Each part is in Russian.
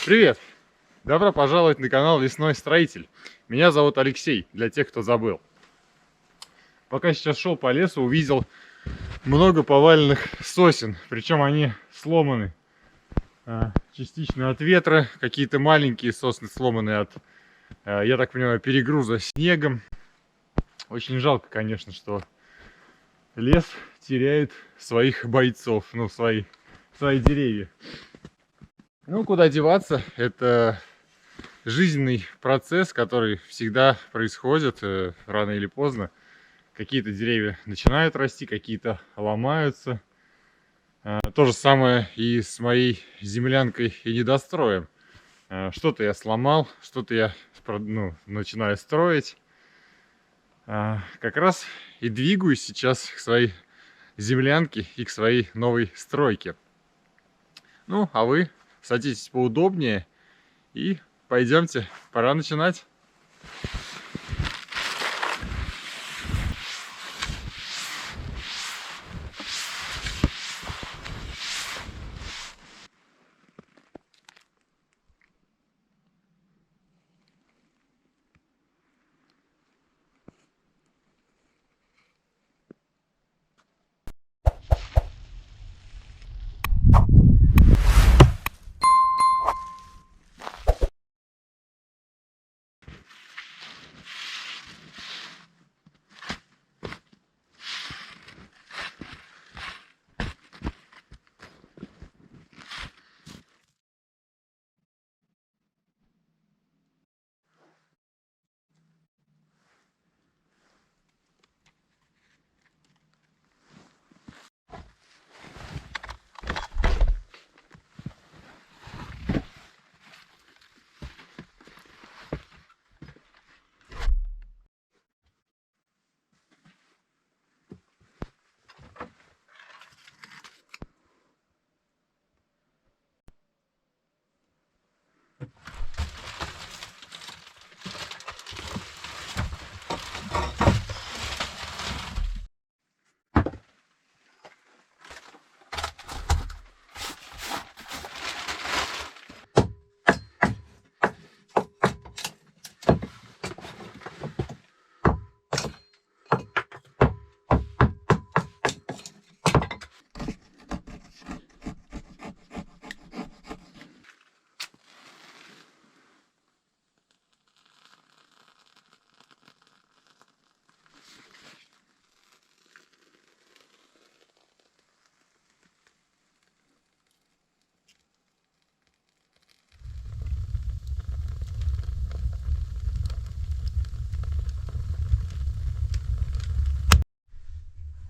Привет! Добро пожаловать на канал Лесной Строитель. Меня зовут Алексей, для тех, кто забыл. Пока сейчас шел по лесу, увидел много поваленных сосен. Причем они сломаны частично от ветра. Какие-то маленькие сосны сломаны от, я так понимаю, перегруза снегом. Очень жалко, конечно, что лес теряет своих бойцов, ну, свои деревья. Ну, куда деваться, это жизненный процесс, который всегда происходит рано или поздно. Какие-то деревья начинают расти, какие-то ломаются. То же самое и с моей землянкой и недостроем. Что-то я сломал, что-то я начинаю строить. Как раз и двигаюсь сейчас к своей землянке и к своей новой стройке. Ну, а вы садитесь поудобнее и пойдемте, пора начинать.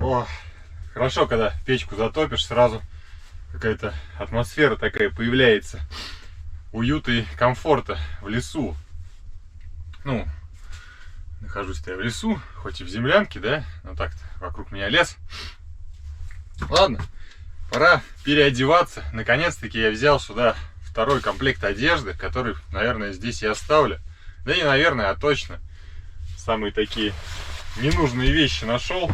О, хорошо, когда печку затопишь, сразу какая-то атмосфера такая появляется, уюта и комфорта в лесу. Ну, нахожусь-то я в лесу, хоть и в землянке, да, но так-то вокруг меня лес. Ладно, пора переодеваться. Наконец-таки я взял сюда второй комплект одежды, который, наверное, здесь я оставлю. Да не наверное, а точно. Самые такие ненужные вещи нашел.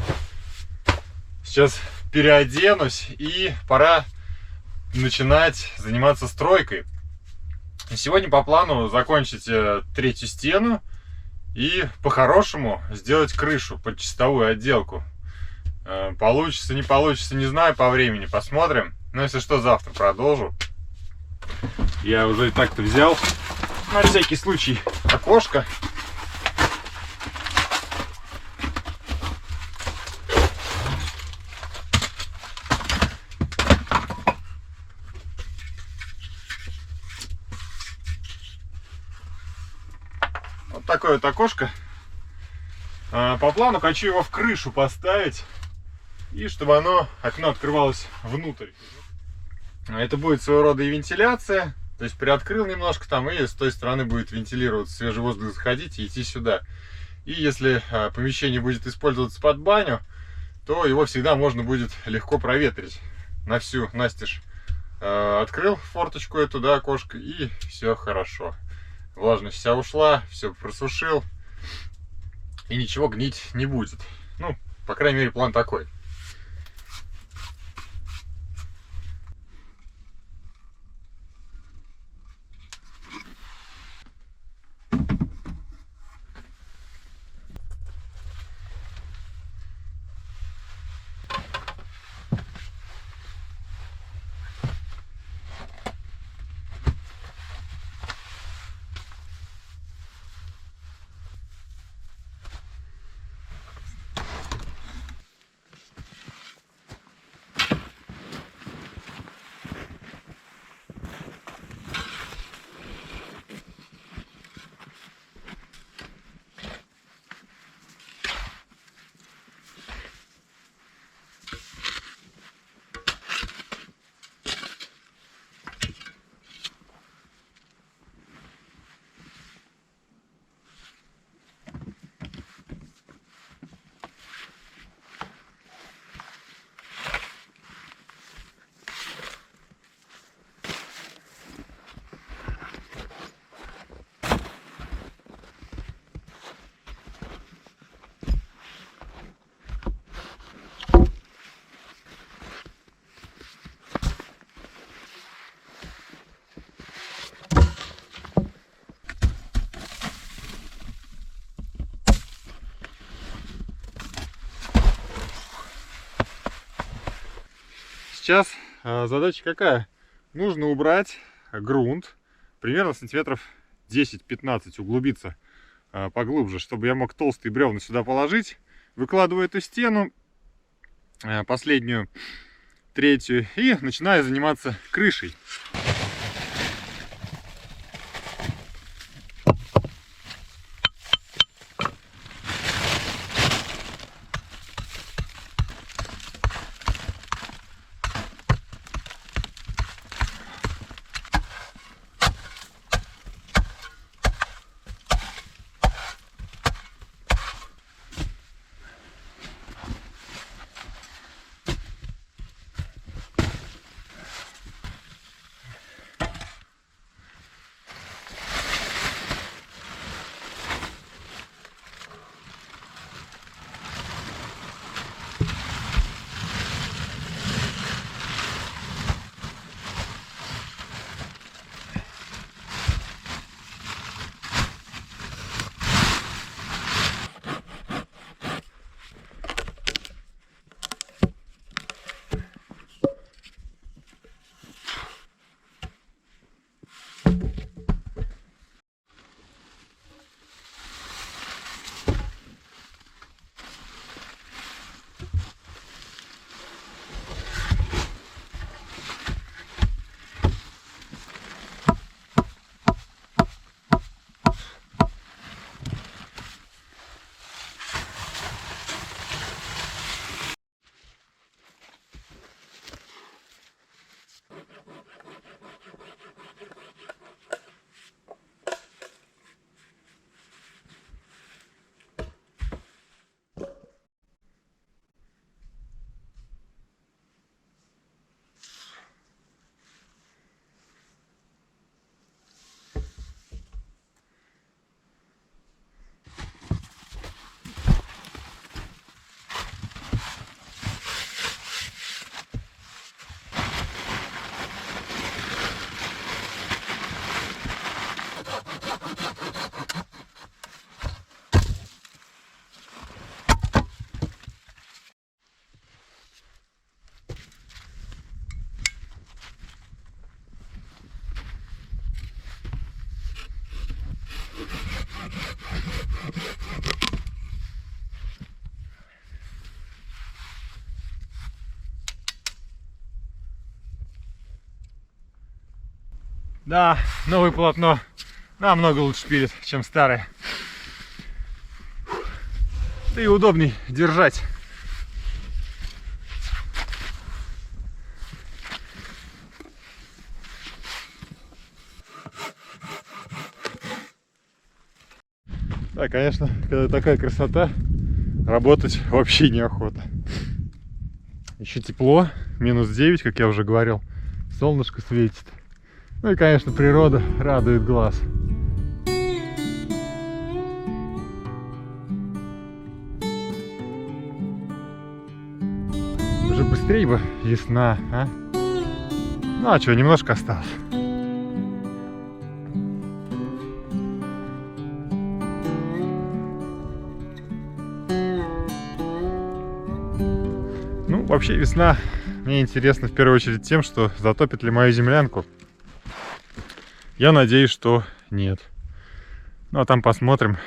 Сейчас переоденусь и пора начинать заниматься стройкой. Сегодня по плану закончить третью стену и по-хорошему сделать крышу под чистовую отделку. Получится, не получится, не знаю, по времени посмотрим. Но если что, завтра продолжу. Я уже и так-то взял на всякий случай окошко. Такое вот окошко. По плану хочу его в крышу поставить, и чтобы окно открывалось внутрь. Это будет своего рода и вентиляция, то есть приоткрыл немножко там, и с той стороны будет вентилироваться, свежий воздух заходить и идти сюда. И если помещение будет использоваться под баню, то его всегда можно будет легко проветрить. На всю настежь открыл форточку эту, да, окошко, и все хорошо. Влажность вся ушла, все просушил, и ничего гнить не будет. Ну, По крайней мере, план такой. Сейчас задача какая? Нужно убрать грунт, примерно сантиметров 10-15, углубиться поглубже, чтобы я мог толстые бревна сюда положить. Выкладываю эту стену, последнюю, третью, и начинаю заниматься крышей. Да, новое полотно намного лучше пилит, чем старое. Да и удобней держать. Да, конечно, когда такая красота, работать вообще неохота. Еще тепло, минус 9, как я уже говорил, солнышко светит. Ну и, конечно, природа радует глаз. побыстрее бы весна, а? Ну а что, немножко осталось. Ну, вообще весна мне интересна в первую очередь тем, что затопит ли мою землянку. Я надеюсь, что нет. Ну, а там посмотрим.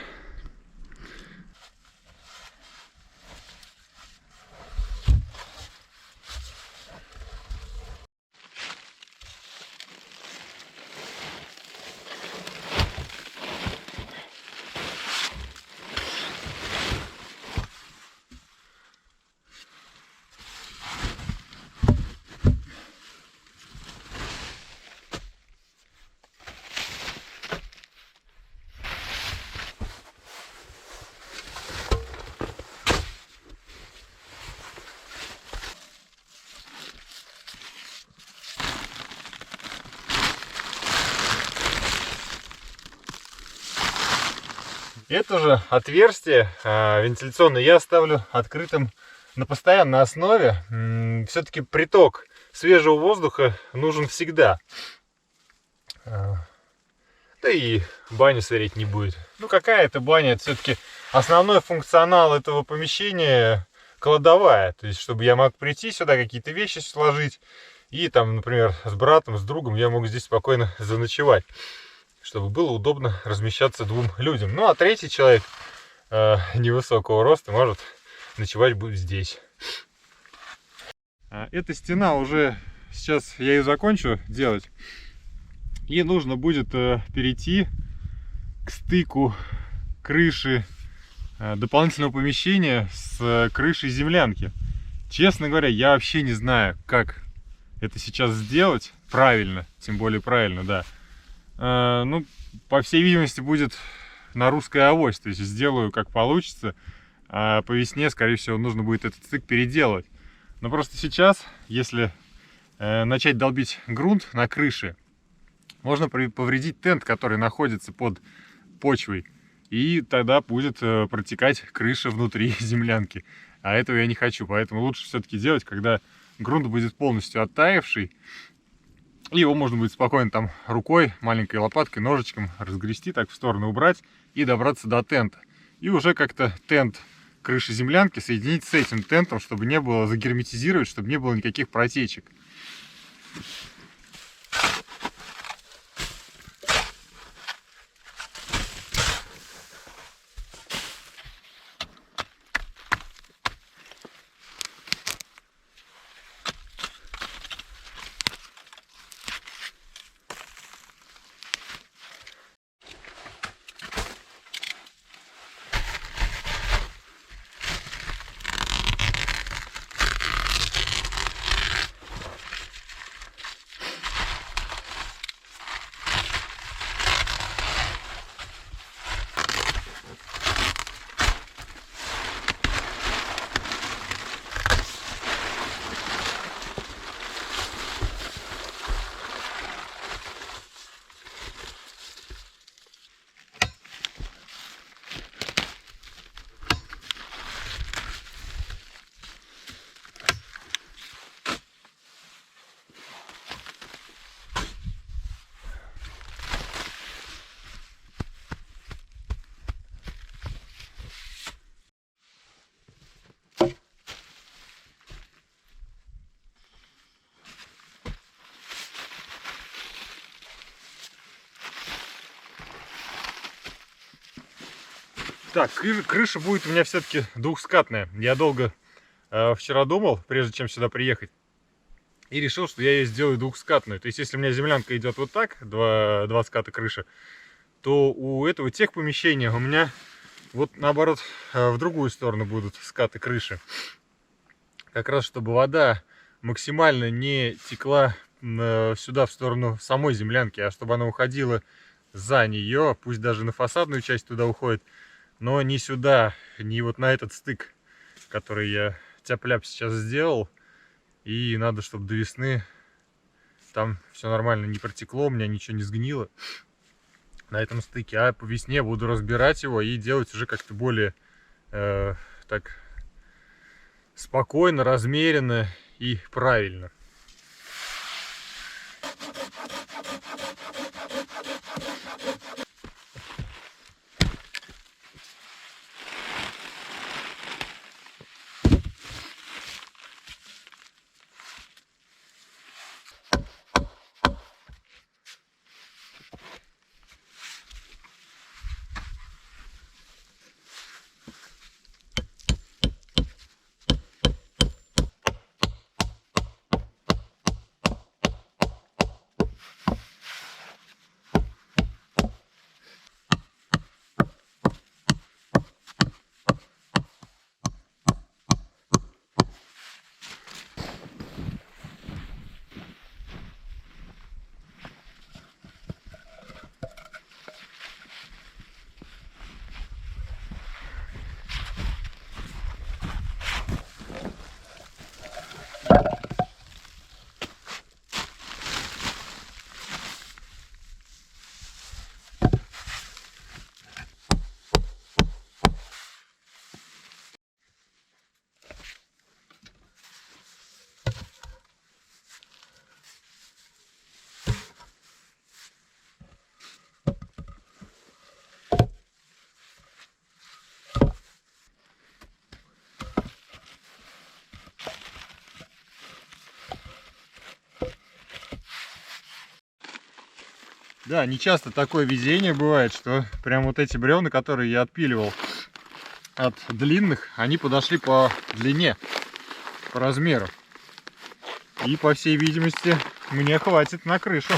Это же отверстие вентиляционное я оставлю открытым на постоянной основе. Все-таки приток свежего воздуха нужен всегда. Да и баню сыреть не будет. Ну какая это баня? Это все-таки основной функционал этого помещения кладовая. То есть чтобы я мог прийти сюда, какие-то вещи сложить. И там, например, с братом, с другом я мог здесь спокойно заночевать, чтобы было удобно размещаться двум людям. Ну а третий человек невысокого роста может ночевать будет здесь. Эта стена уже сейчас я ее закончу делать. И нужно будет перейти к стыку крыши дополнительного помещения с крышей землянки. Честно говоря, я вообще не знаю, как это сейчас сделать правильно. Тем более правильно, да. Ну, по всей видимости, будет на русской авось. То есть сделаю как получится. А по весне, скорее всего, нужно будет этот стык переделать. Но просто сейчас, если начать долбить грунт на крыше, можно повредить тент, который находится под почвой. И тогда будет протекать крыша внутри землянки. А этого я не хочу. Поэтому лучше все-таки делать, когда грунт будет полностью оттаивший. И его можно будет спокойно там рукой, маленькой лопаткой, ножичком разгрести, так в сторону убрать и добраться до тента. И уже как-то тент крыши землянки соединить с этим тентом, чтобы не было загерметизировать, чтобы не было никаких протечек. Так, крыша будет у меня все-таки двухскатная. Я долго вчера думал, прежде чем сюда приехать, и решил, что я ее сделаю двухскатную. То есть, если у меня землянка идет вот так, два ската крыши, то у этого техпомещения у меня вот наоборот в другую сторону будут скаты крыши. Как раз, чтобы вода максимально не текла сюда в сторону самой землянки, а чтобы она уходила за нее, пусть даже на фасадную часть туда уходит, но не сюда, не вот на этот стык, который я тяп-ляп сейчас сделал. И надо, чтобы до весны там все нормально не протекло, у меня ничего не сгнило на этом стыке. А по весне буду разбирать его и делать уже как-то более так спокойно, размеренно и правильно. Да, не часто такое везение бывает, что прям вот эти бревна, которые я отпиливал от длинных, они подошли по длине, по размеру. И, по всей видимости, мне хватит на крышу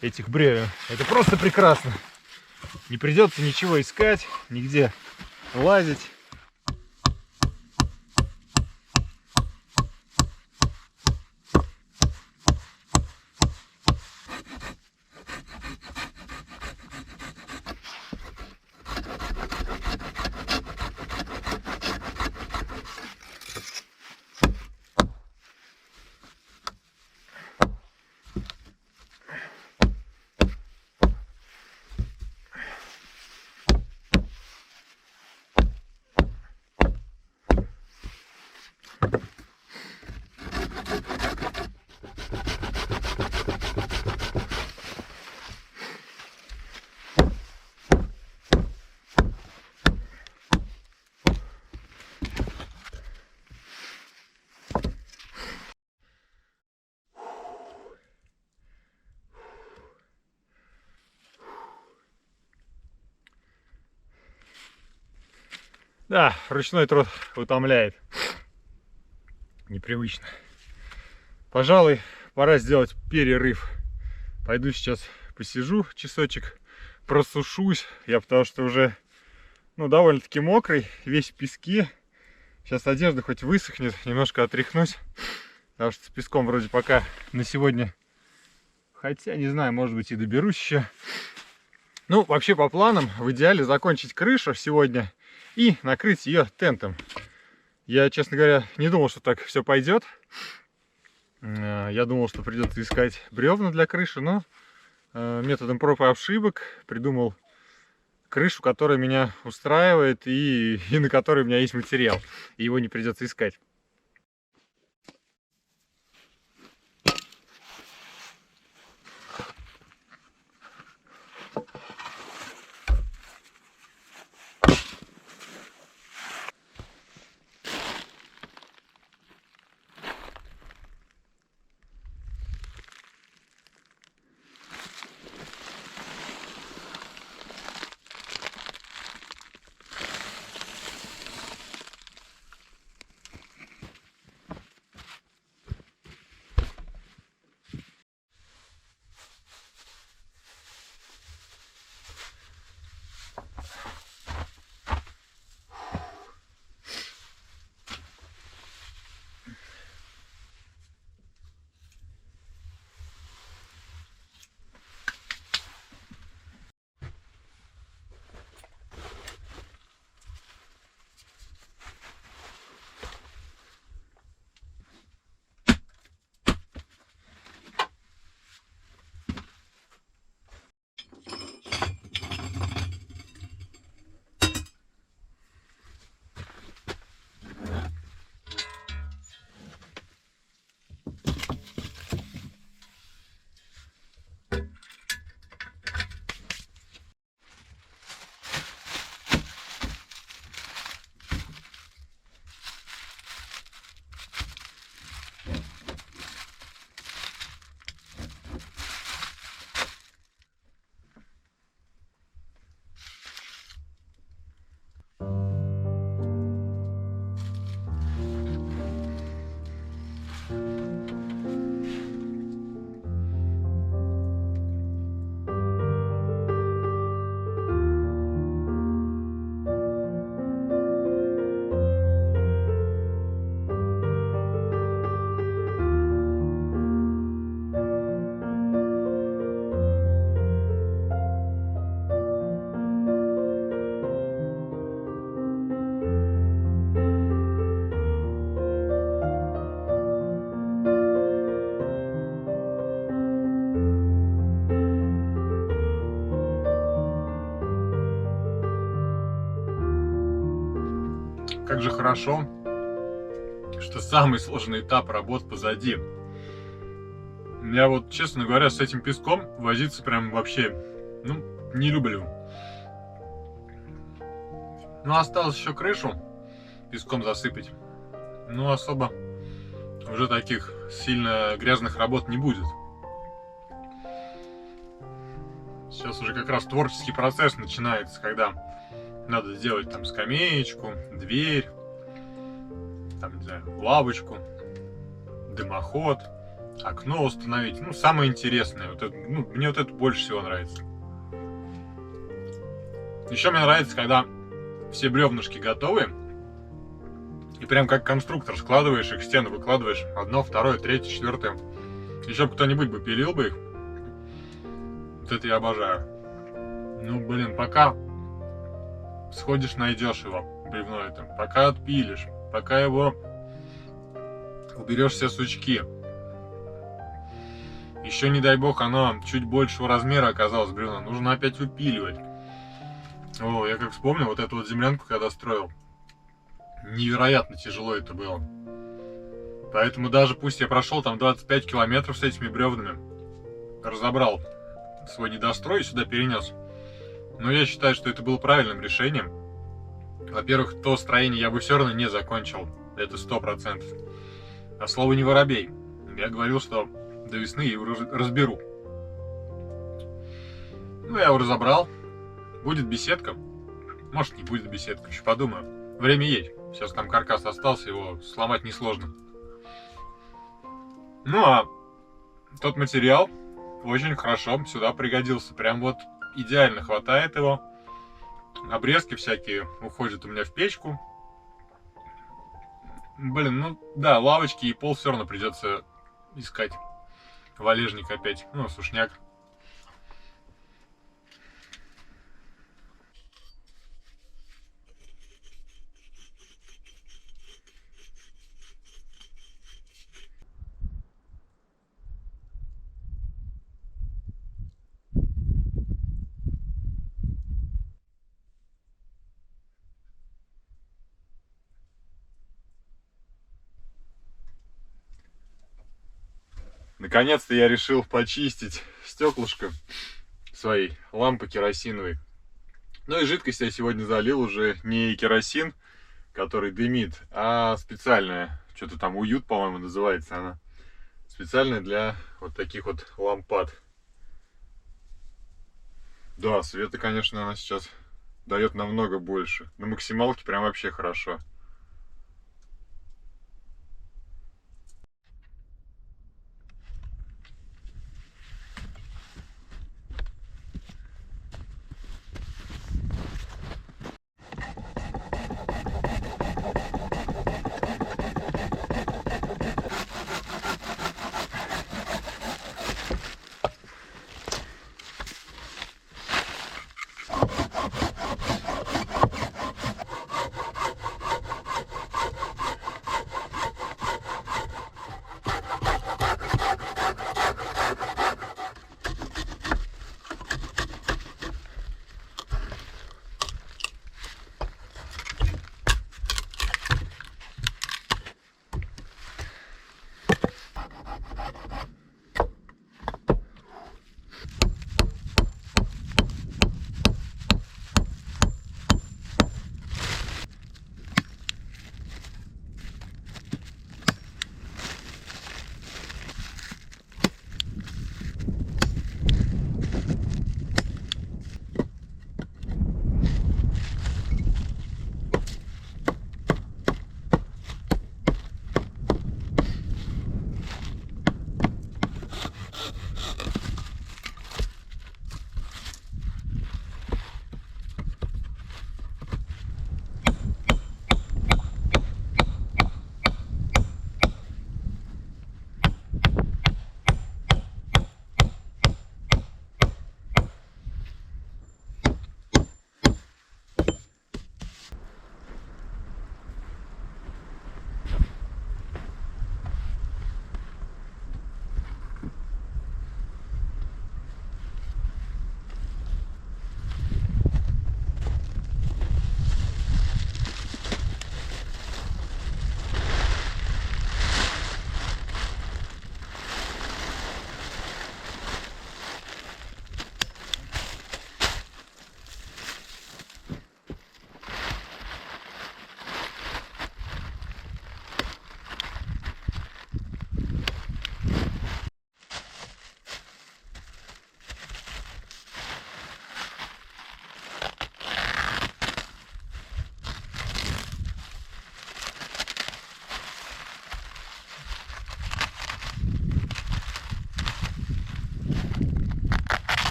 этих бревен. Это просто прекрасно. Не придется ничего искать, нигде лазить. Да, ручной труд утомляет. Непривычно. Пожалуй, пора сделать перерыв. Пойду сейчас посижу часочек, просушусь. Я потому что уже, довольно-таки мокрый, весь в песке. Сейчас одежда хоть высохнет, немножко отряхнусь. Потому что с песком вроде пока на сегодня, хотя не знаю, может быть и доберусь еще. Вообще по планам, в идеале закончить крышу сегодня и накрыть ее тентом. Я, честно говоря, не думал, что так все пойдет. Я думал, что придется искать бревна для крыши, но методом проб и ошибок придумал крышу, которая меня устраивает и на которой у меня есть материал, и его не придется искать. как же хорошо, что самый сложный этап работ позади. Я вот, честно говоря, с этим песком возиться прям вообще, ну, не люблю. Ну, осталось еще крышу песком засыпать. Ну, особо уже таких сильно грязных работ не будет. Сейчас уже как раз творческий процесс начинается, когда надо сделать там скамеечку, дверь, там, не знаю, лавочку, дымоход, окно установить. Ну, самое интересное. Вот это, ну, мне вот это больше всего нравится. Еще мне нравится, когда все бревнышки готовы, и прям как конструктор складываешь их, стены выкладываешь, одно, второе, третье, четвертое. Еще бы кто-нибудь бы пилил бы их. Вот это я обожаю. Ну, блин, пока сходишь, найдешь его, бревно это, пока отпилишь, пока его уберешь все сучки. Еще, не дай бог, оно чуть большего размера оказалось, бревно, нужно опять выпиливать. О, я как вспомнил вот эту вот землянку, когда строил. Невероятно тяжело это было. Поэтому даже пусть я прошел там 25 километров с этими бревнами, разобрал свой недострой и сюда перенес. Но я считаю, что это было правильным решением. Во-первых, то строение я бы все равно не закончил. Это 100%. А слово не воробей. Я говорил, что до весны я его разберу. Ну, я его разобрал. Будет беседка. Может, не будет беседка. Еще подумаю. Время есть. Сейчас там каркас остался, его сломать несложно. Ну, а тот материал очень хорошо сюда пригодился. Прям вот идеально хватает его. Обрезки всякие уходят у меня в печку. Блин, ну да, лавочки и пол все равно придется искать. Валежник опять, ну, сушняк. Наконец-то я решил почистить стеклышко своей лампы керосиновой. Ну и жидкость я сегодня залил уже не керосин, который дымит, а специальная, что-то там уют, по-моему, называется она. Специальная для вот таких вот лампад. Да, света, конечно, она сейчас дает намного больше. На максималке прям вообще хорошо.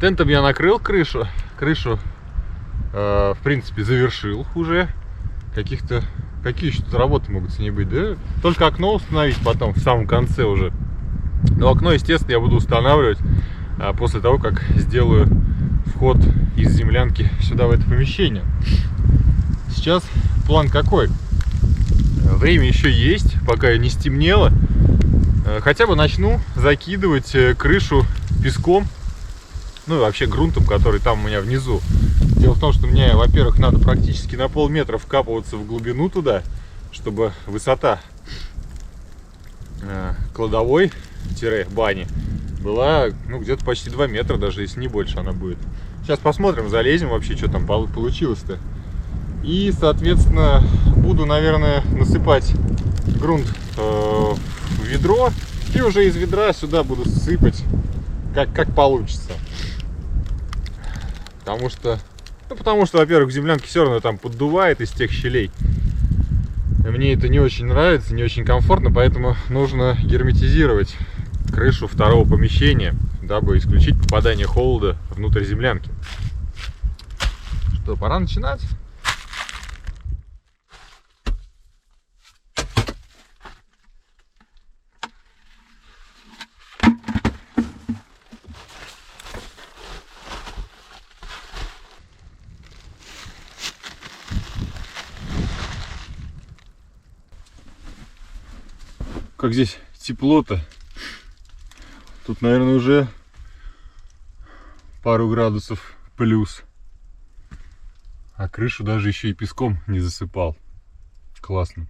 Тентом я накрыл крышу. Крышу, в принципе, завершил уже. Какие еще тут работы могут с ней быть, да? Только окно установить потом, в самом конце уже. Но окно, естественно, я буду устанавливать после того, как сделаю вход из землянки сюда, в это помещение. Сейчас план какой? Время еще есть, пока не стемнело. Хотя бы начну закидывать крышу песком, ну и вообще грунтом, который там у меня внизу. Дело в том, что мне, во-первых, надо практически на полметра вкапываться в глубину туда, чтобы высота кладовой-бани была, ну, где-то почти 2 метра, даже если не больше она будет. Сейчас посмотрим, залезем вообще, что там получилось-то. И, соответственно, буду, наверное, насыпать грунт в ведро. И уже из ведра сюда буду сыпать, как получится. Потому что, во-первых, в землянке все равно там поддувает из тех щелей. Мне это не очень нравится, не очень комфортно, поэтому нужно герметизировать крышу второго помещения, дабы исключить попадание холода внутрь землянки. Что, пора начинать? Как здесь тепло-то. Тут, наверное, уже пару градусов плюс. А крышу даже еще и песком не засыпал. Классно.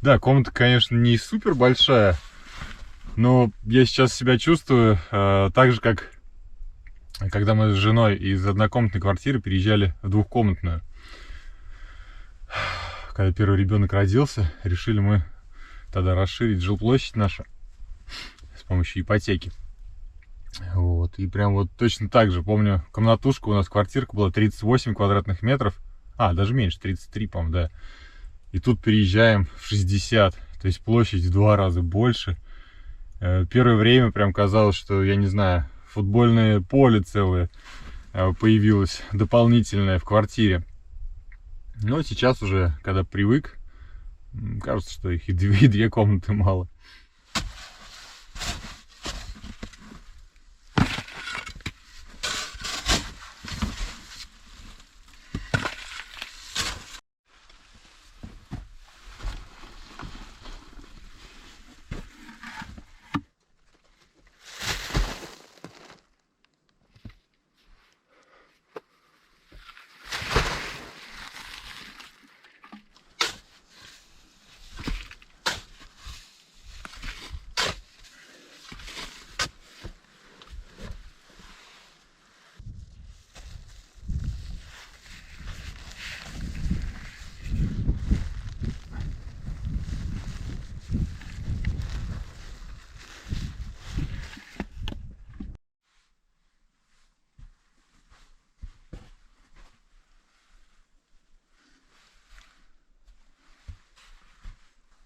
Да, комната, конечно, не супер большая, но я сейчас себя чувствую так же, как когда мы с женой из однокомнатной квартиры переезжали в двухкомнатную. Когда первый ребенок родился, решили мы тогда расширить жилплощадь нашу с помощью ипотеки. Вот. И прям вот точно так же, помню, комнатушка у нас, квартирка была 38 квадратных метров. Даже меньше, 33, по-моему, да. И тут переезжаем в 60. То есть площадь в 2 раза больше. Первое время прям казалось, что, я не знаю, футбольное поле целое появилось дополнительное в квартире. Но сейчас уже, когда привык, кажется, что их и две комнаты мало.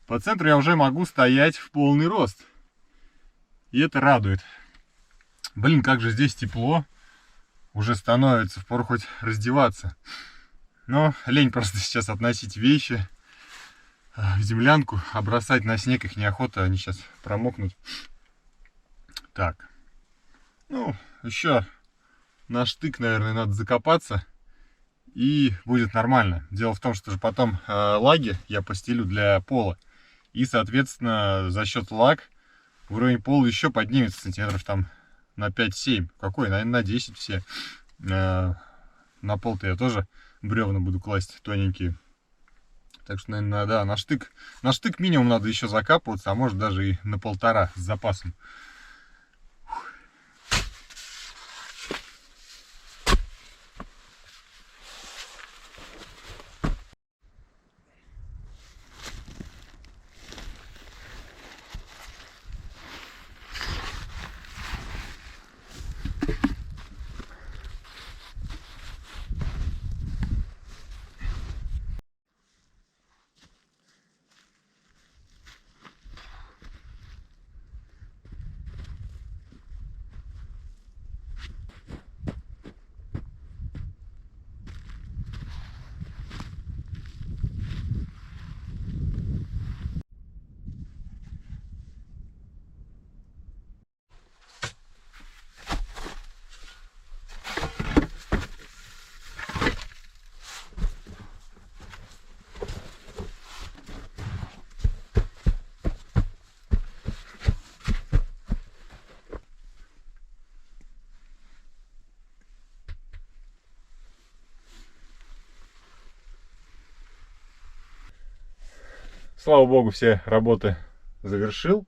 По центру я уже могу стоять в полный рост. И это радует. Блин, как же здесь тепло. Уже становится, впору хоть раздеваться. Но лень просто сейчас относить вещи в землянку, а бросать на снег их неохота, они сейчас промокнут. Так. Ну, еще на штык, наверное, надо закопаться. И будет нормально. Дело в том, что же потом лаги я постелю для пола. И, соответственно, за счет лаг уровень пола еще поднимется сантиметров там на 5-7. Какой? Наверное, на 10 все. На пол-то я тоже бревна буду класть тоненькие. Так что, наверное, да, на штык минимум надо еще закапываться, а может даже и на 1,5 с запасом. Слава богу, все работы завершил.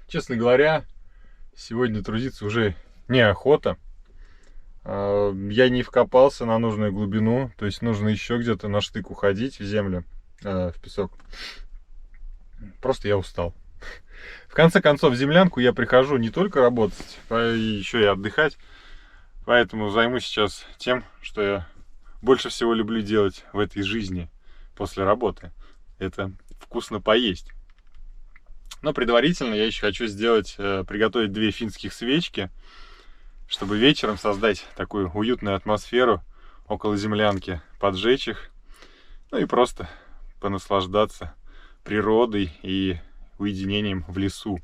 Честно говоря, сегодня трудиться уже неохота. Я не вкопался на нужную глубину, то есть нужно еще где-то на штык уходить в землю, в песок. Просто я устал. В конце концов, в землянку я прихожу не только работать, а еще и отдыхать. Поэтому займусь сейчас тем, что я больше всего люблю делать в этой жизни после работы. Это вкусно поесть. Но предварительно я еще хочу приготовить 2 финских свечки, чтобы вечером создать такую уютную атмосферу около землянки, поджечь их, ну и просто понаслаждаться природой и уединением в лесу.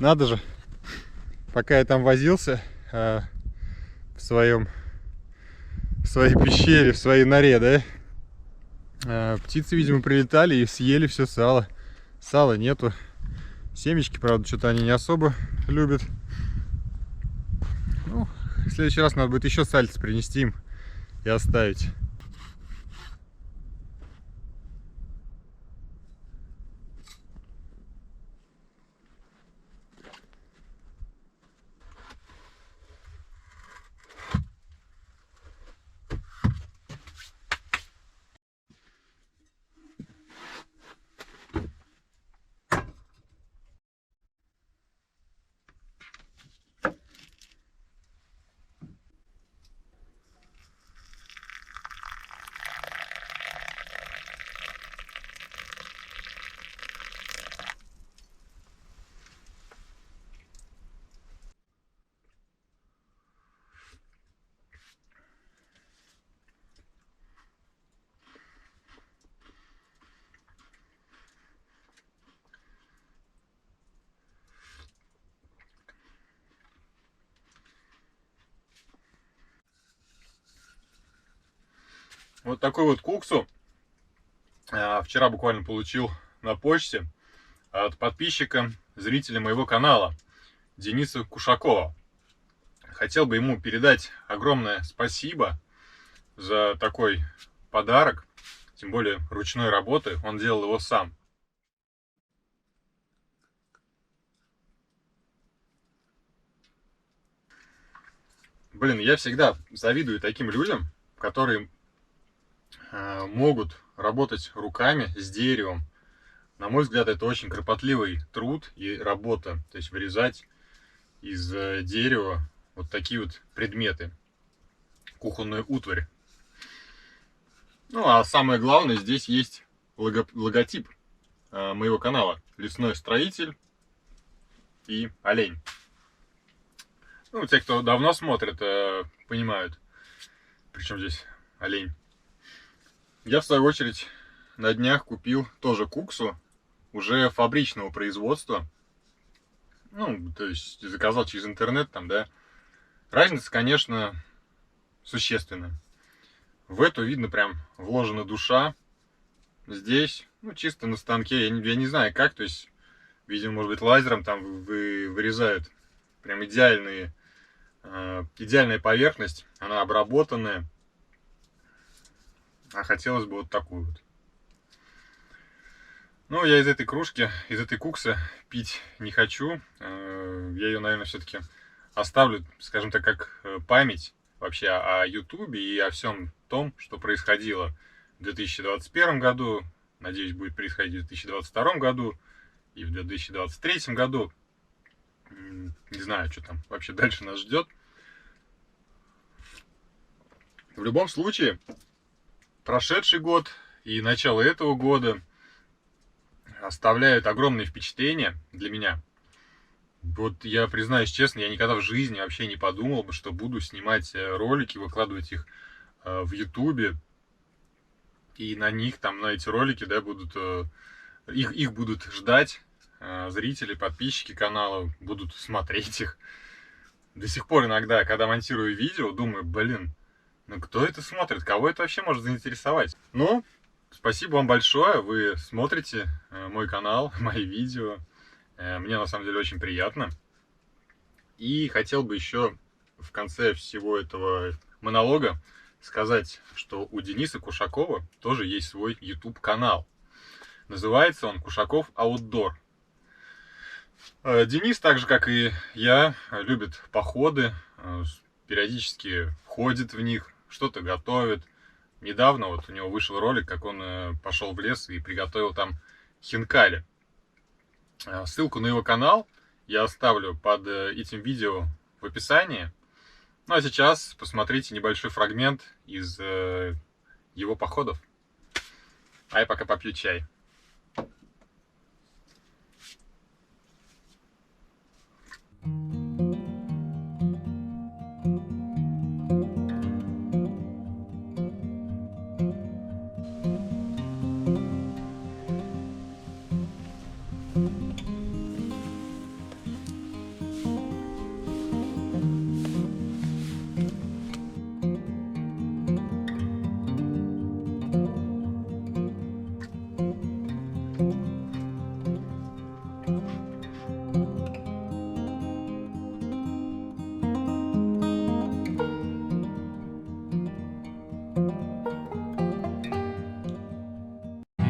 Надо же, пока я там возился в своей пещере, в своей норе, да, птицы, видимо, прилетали и съели все сало. Сала нету. Семечки, правда, что-то они не особо любят. Ну, в следующий раз надо будет еще сальца принести им и оставить. Вот такой вот куксу вчера буквально получил на почте от подписчика, зрителя моего канала, Дениса Кушакова. Хотел бы ему передать огромное спасибо за такой подарок, тем более ручной работы. Он делал его сам. Блин, я всегда завидую таким людям, которые могут работать руками с деревом. На мой взгляд, это очень кропотливый труд и работа. То есть вырезать из дерева вот такие вот предметы, кухонную утварь. Ну, а самое главное, здесь есть логотип моего канала. Лесной строитель и олень. Ну, те, кто давно смотрит, понимают, причем здесь олень. Я, в свою очередь, на днях купил тоже куксу, уже фабричного производства. Ну, то есть заказал через интернет там, да. Разница, конечно, существенная. В эту, видно, прям вложена душа. Здесь, ну, чисто на станке, я не знаю как, то есть, видимо, может быть, лазером там вырезают прям идеальная поверхность, она обработанная. А хотелось бы вот такую вот. Ну, я из этой кружки, из этой куксы пить не хочу. Я ее, наверное, все-таки оставлю, скажем так, как память вообще о Ютубе и о всем том, что происходило в 2021 году. Надеюсь, будет происходить в 2022 году и в 2023 году. Не знаю, что там вообще дальше нас ждет. В любом случае, прошедший год и начало этого года оставляют огромные впечатления для меня. Вот я признаюсь честно, я никогда в жизни вообще не подумал бы, что буду снимать ролики, выкладывать их в Ютубе. И на них, там, на эти ролики, да, будут, их будут ждать зрители, подписчики канала, будут смотреть их. До сих пор иногда, когда монтирую видео, думаю, блин, ну кто это смотрит, кого это вообще может заинтересовать? Но спасибо вам большое, вы смотрите мой канал, мои видео. Мне на самом деле очень приятно. И хотел бы еще в конце всего этого монолога сказать, что у Дениса Кушакова тоже есть свой YouTube канал. Называется он Кушаков Outdoor. Денис, так же как и я, любит походы, периодически ходит в них, что-то готовит. Недавно вот у него вышел ролик, как он пошел в лес и приготовил там хинкали. Ссылку на его канал я оставлю под этим видео в описании. Ну а сейчас посмотрите небольшой фрагмент из его походов. А я пока попью чай.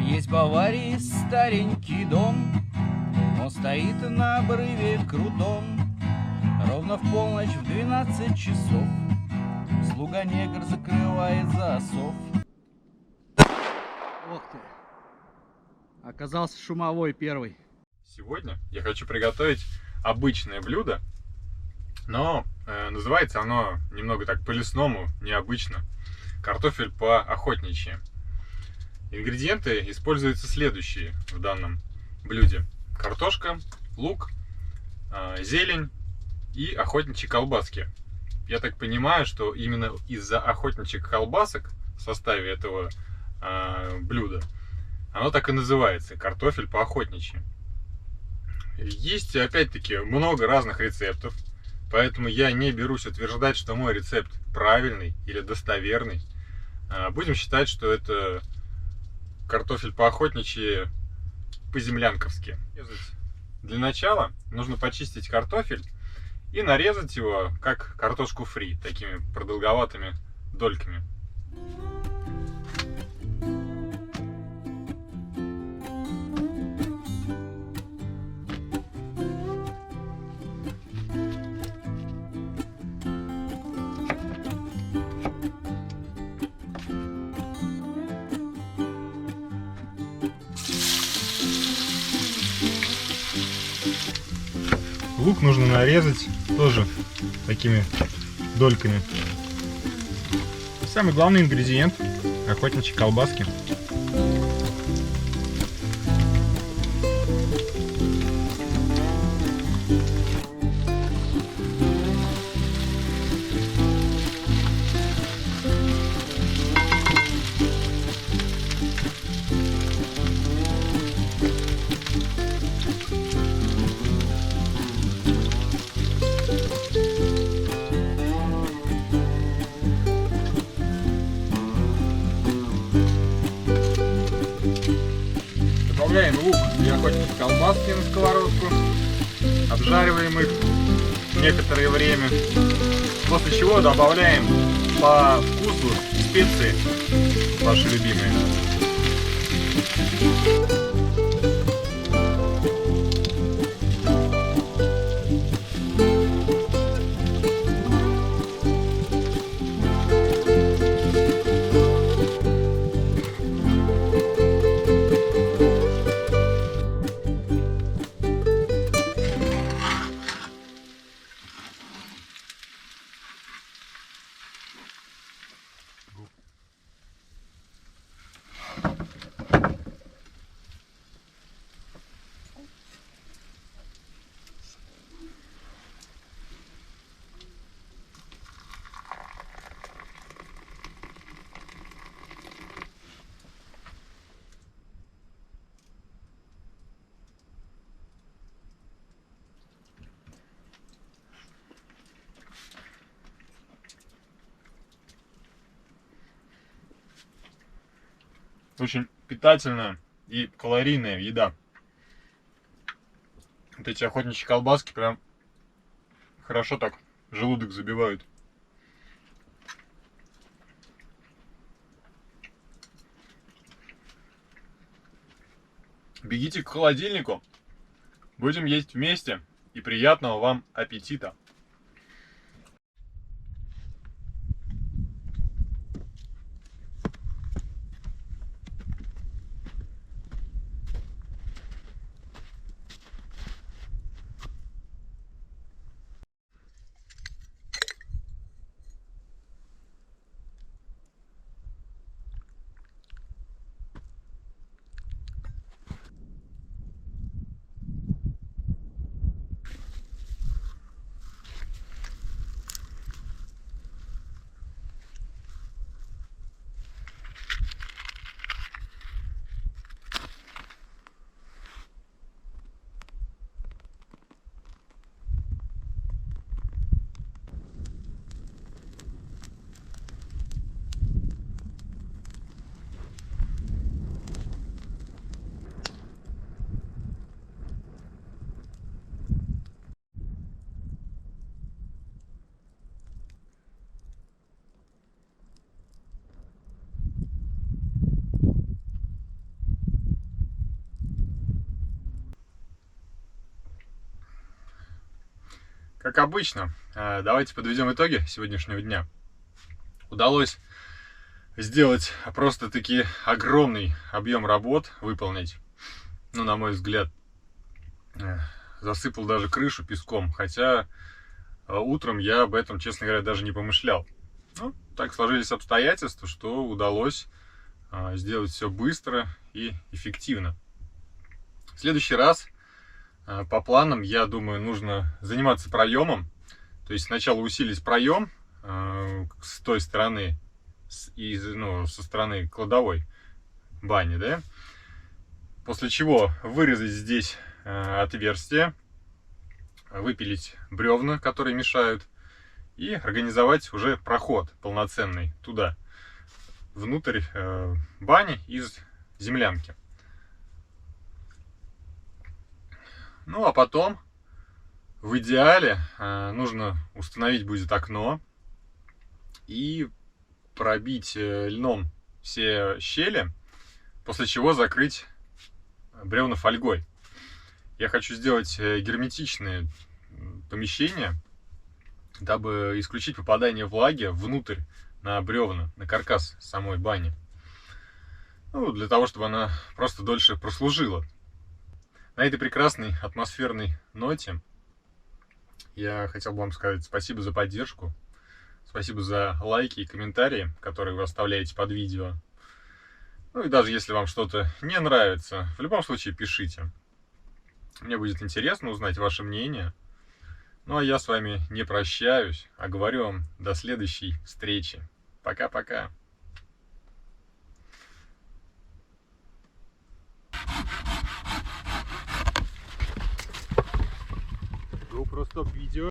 Есть в Баварии старенький дом, он стоит на обрыве крутом. Ровно в полночь в 12 часов слуга-негр закрывает засов. Ох ты, оказался шумовой первый. Сегодня я хочу приготовить обычное блюдо, но называется оно немного так по-лесному, необычно. Картофель по-охотничьи. Ингредиенты используются следующие в данном блюде: картошка, лук, зелень и охотничьи колбаски. Я так понимаю, что именно из-за охотничьих колбасок в составе этого блюда оно так и называется — картофель по-охотничьи. Есть, опять-таки, много разных рецептов, поэтому я не берусь утверждать, что мой рецепт правильный или достоверный. Будем считать, что это картофель по-охотничьи, по-землянковски. Для начала нужно почистить картофель и нарезать его как картошку фри, такими продолговатыми дольками. Лук нужно нарезать тоже такими дольками. Самый главный ингредиент — охотничьи колбаски. и охотничьи колбаски на сковородку. Обжариваем их некоторое время. После чего добавляем по вкусу специи ваши любимые. Очень питательная и калорийная еда. Вот эти охотничьи колбаски прям хорошо так желудок забивают. Бегите к холодильнику, будем есть вместе, и приятного вам аппетита! Как обычно, давайте подведем итоги сегодняшнего дня. Удалось сделать просто-таки огромный объем работ, выполнить. Ну, на мой взгляд, засыпал даже крышу песком, хотя утром я об этом, честно говоря, даже не помышлял. Ну, так сложились обстоятельства, что удалось сделать все быстро и эффективно. В следующий раз, по планам, я думаю, нужно заниматься проемом. То есть сначала усилить проем с той стороны, со стороны кладовой бани, да? После чего вырезать здесь отверстие, выпилить бревна, которые мешают, и организовать уже проход полноценный туда, внутрь бани из землянки. Ну, а потом, в идеале, нужно установить будет окно и пробить льном все щели, после чего закрыть бревна фольгой. Я хочу сделать герметичные помещения, дабы исключить попадание влаги внутрь на бревна, на каркас самой бани. Ну, для того, чтобы она просто дольше прослужила. На этой прекрасной атмосферной ноте я хотел бы вам сказать спасибо за поддержку, спасибо за лайки и комментарии, которые вы оставляете под видео. Ну и даже если вам что-то не нравится, в любом случае пишите. Мне будет интересно узнать ваше мнение. Ну а я с вами не прощаюсь, а говорю вам до следующей встречи. Пока-пока. GoPro Stock видео.